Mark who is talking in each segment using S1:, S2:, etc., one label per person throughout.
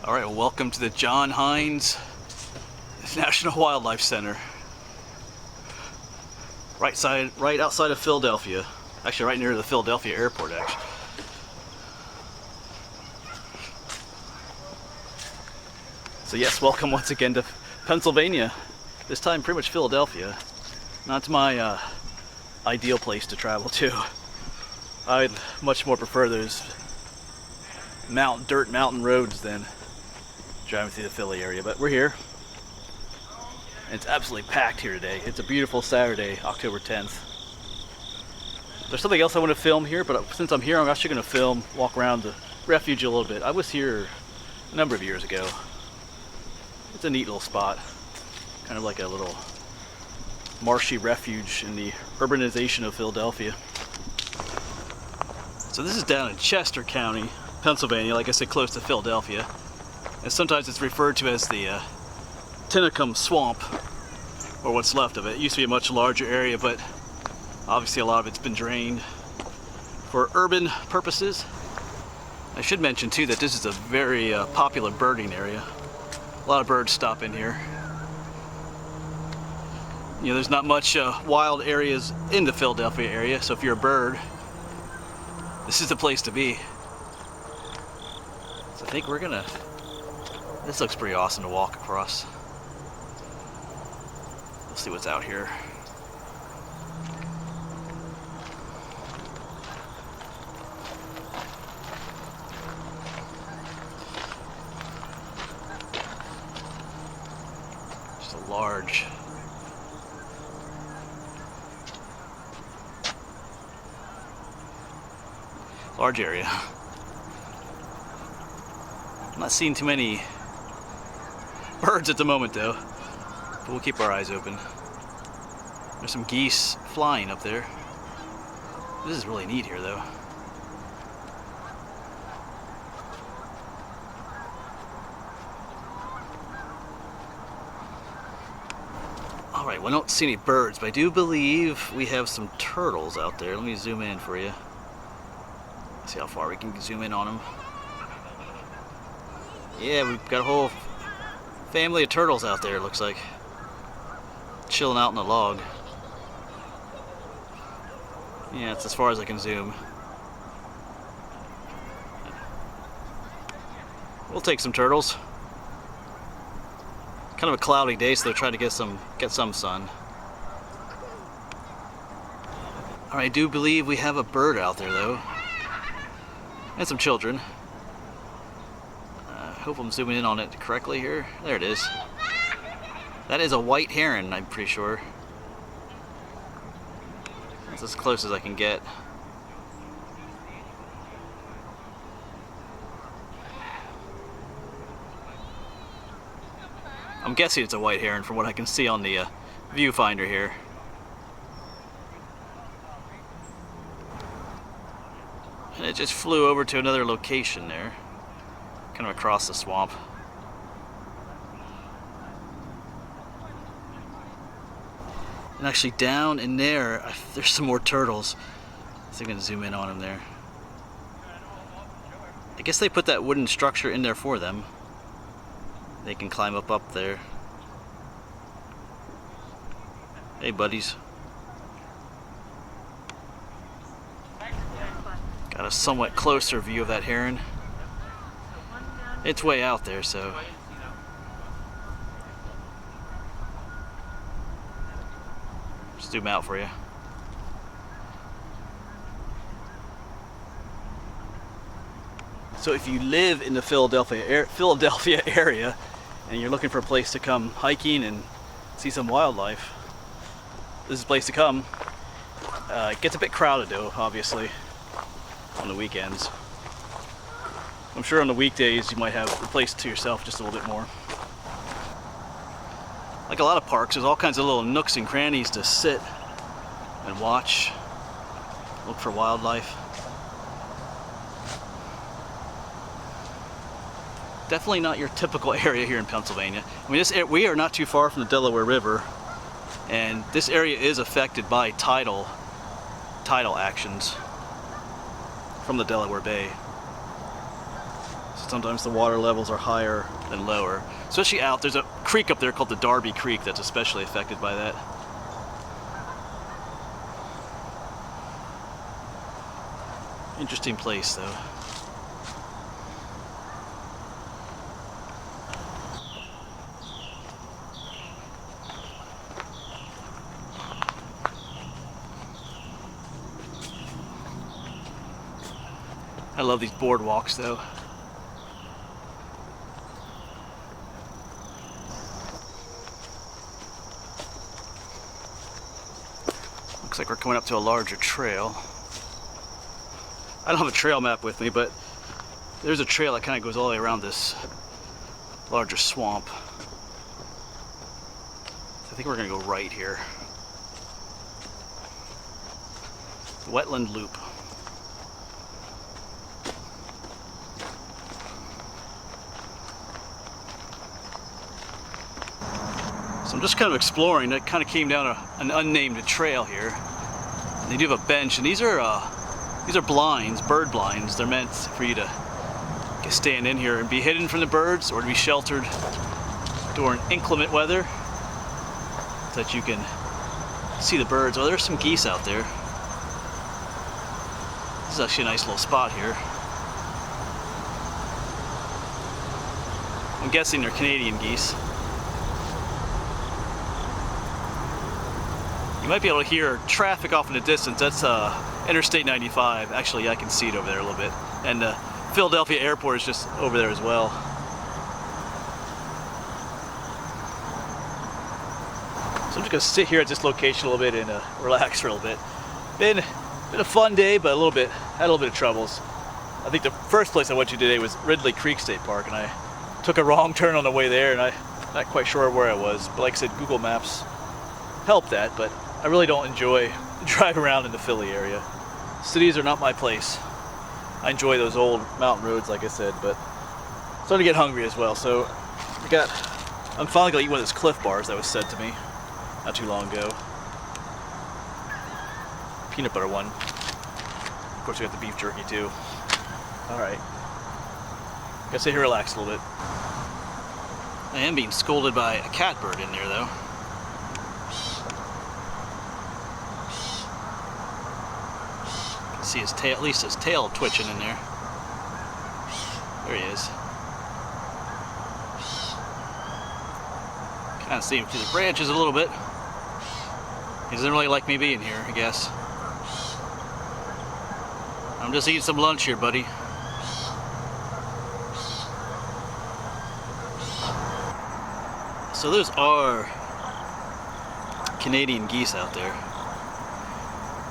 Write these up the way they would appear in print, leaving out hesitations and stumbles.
S1: Alright, well, welcome to the John Heinz National Wildlife Center. Right outside of Philadelphia. Actually, right near the Philadelphia airport, actually. So yes, welcome once again to Pennsylvania. This time pretty much Philadelphia. Not my ideal place to travel to. I'd much more prefer those dirt mountain roads than driving through the Philly area, but we're here. And it's absolutely packed here today. It's a beautiful Saturday, October 10th. There's something else I want to film here, but since I'm here, I'm actually going to walk around the Refuge a little bit. I was here a number of years ago. It's a neat little spot. Kind of like a little marshy refuge in the urbanization of Philadelphia. So this is down in Chester County, Pennsylvania, like I said, close to Philadelphia. And sometimes it's referred to as the Tinicum Swamp, or what's left of it. It used to be a much larger area, but obviously a lot of it's been drained for urban purposes. I should mention too that this is a very popular birding area. A lot of birds stop in here. You know, there's not much wild areas in the Philadelphia area, so if you're a bird, this is the place to be. So I think we're gonna... This looks pretty awesome to walk across. Let's see what's out here. Just a large area. I'm not seeing too many birds at the moment though, but we'll keep our eyes open. There's some geese flying up there. This is really neat here though. Alright, well, I don't see any birds, but I do believe we have some turtles out there. Let me zoom in for you. See how far we can zoom in on them. Yeah, we've got a whole family of turtles out there, it looks like. Chilling out in the log. Yeah, it's as far as I can zoom. We'll take some turtles. Kind of a cloudy day, so they're trying to get some sun. Alright, I do believe we have a bird out there though. And some children. Hope I'm zooming in on it correctly here. There it is. That is a white heron, I'm pretty sure. That's as close as I can get. I'm guessing it's a white heron from what I can see on the viewfinder here. And it just flew over to another location there. Kind of across the swamp. And actually down in there, there's some more turtles. So I'm going to zoom in on them there. I guess they put that wooden structure in there for them. They can climb up there. Hey buddies. Got a somewhat closer view of that heron. It's way out there, so zoom out for you. So if you live in the Philadelphia area and you're looking for a place to come hiking and see some wildlife, this is a place to come. It gets a bit crowded though, obviously, on the weekends. I'm sure on the weekdays you might have the place to yourself just a little bit more. Like a lot of parks, there's all kinds of little nooks and crannies to sit and watch, look for wildlife. Definitely not your typical area here in Pennsylvania. I mean, we are not too far from the Delaware River, and this area is affected by tidal actions from the Delaware Bay. sometimes the water levels are higher than lower. Especially out, there's a creek up there called the Darby Creek that's especially affected by that. Interesting place though. I love these boardwalks though. Looks like we're coming up to a larger trail. I don't have a trail map with me, but there's a trail that kind of goes all the way around this larger swamp. So I think we're gonna go right here. Wetland Loop. So I'm just kind of exploring. I kind of came down an unnamed trail here. And they do have a bench, and these are blinds, bird blinds. They're meant for you to stand in here and be hidden from the birds, or to be sheltered during inclement weather, so that you can see the birds. Oh, there's some geese out there. This is actually a nice little spot here. I'm guessing they're Canadian geese. You might be able to hear traffic off in the distance. That's Interstate 95. Actually, I can see it over there a little bit. And Philadelphia Airport is just over there as well. So I'm just gonna sit here at this location a little bit and relax for a little bit. Been a fun day, but had a little bit of troubles. I think the first place I went to today was Ridley Creek State Park, and I took a wrong turn on the way there, and I'm not quite sure where I was. But like I said, Google Maps helped that, but I really don't enjoy driving around in the Philly area. Cities are not my place. I enjoy those old mountain roads, like I said, but I'm starting to get hungry as well. So I'm finally gonna eat one of those Cliff Bars that was sent to me not too long ago. Peanut butter one. Of course, we got the beef jerky too. All right. Gotta sit here, relax a little bit. I am being scolded by a catbird in there, though. See his tail, at least his tail twitching in there. There he is. Kind of see him through the branches a little bit. He doesn't really like me being here, I guess. I'm just eating some lunch here, buddy. So those are Canadian geese out there.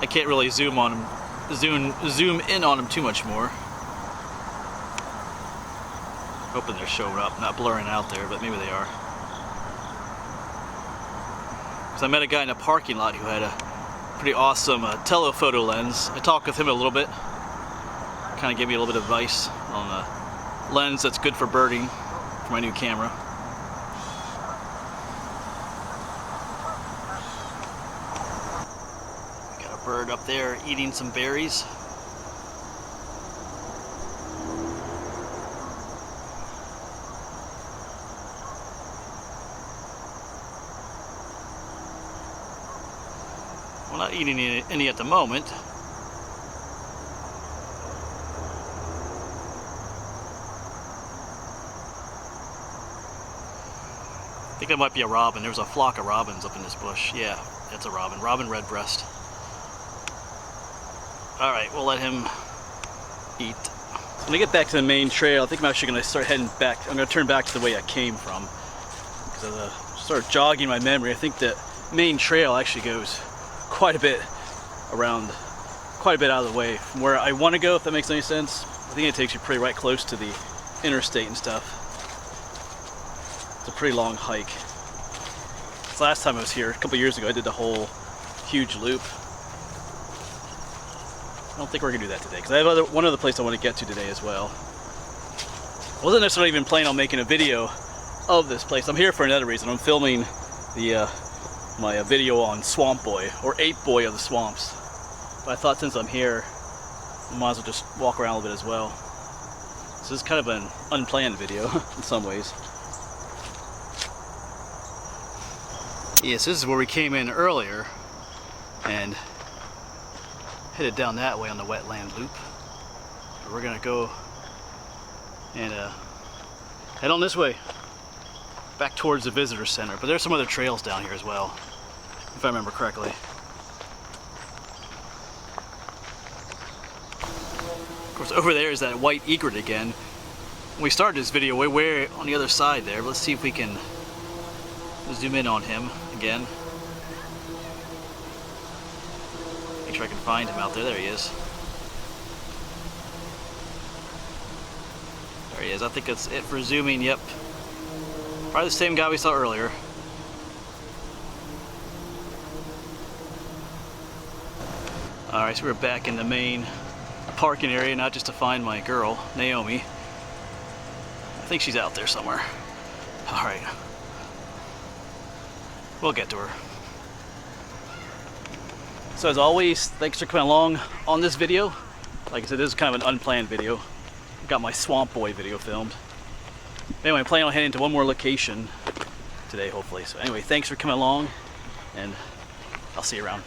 S1: I can't really zoom on them. Zoom in on them too much more. Hoping they're showing up, not blurring out there, but maybe they are. Because I met a guy in a parking lot who had a pretty awesome telephoto lens. I talked with him a little bit. Kind of gave me a little bit of advice on a lens that's good for birding for my new camera. Bird up there eating some berries. Well, not eating any at the moment. I think that might be a robin. There's a flock of robins up in this bush. Yeah, it's a robin. Robin redbreast. Alright, we'll let him eat. When I get back to the main trail, I think I'm actually going to start heading back. I'm going to turn back to the way I came from. Because as I start jogging my memory, I think the main trail actually goes quite a bit around, quite a bit out of the way from where I want to go, if that makes any sense. I think it takes you pretty right close to the interstate and stuff. It's a pretty long hike. This last time I was here, a couple years ago, I did the whole huge loop. I don't think we're gonna do that today because I have one other place I want to get to today as well. I wasn't necessarily even planning on making a video of this place. I'm here for another reason. I'm filming the my video on Swamp Boy, or Ape Boy of the Swamps. But I thought since I'm here, I might as well just walk around a little bit as well. this is kind of an unplanned video in some ways. Yes, this is where we came in earlier and headed down that way on the Wetland Loop. We're gonna go and head on this way back towards the visitor center, but there's some other trails down here as well, if I remember correctly. Of course, over there is that white egret again. We started this video way on the other side there. Let's see if we can zoom in on him again. Make sure I can find him out there. There he is. There he is. I think that's it for zooming. Yep. Probably the same guy we saw earlier. Alright, so we're back in the main parking area, not just to find my girl, Naomi. I think she's out there somewhere. Alright. We'll get to her. So as always, thanks for coming along on this video. Like I said, this is kind of an unplanned video. Got my Swamp Boy video filmed. Anyway, I'm planning on heading to one more location today, hopefully. So anyway, thanks for coming along, and I'll see you around.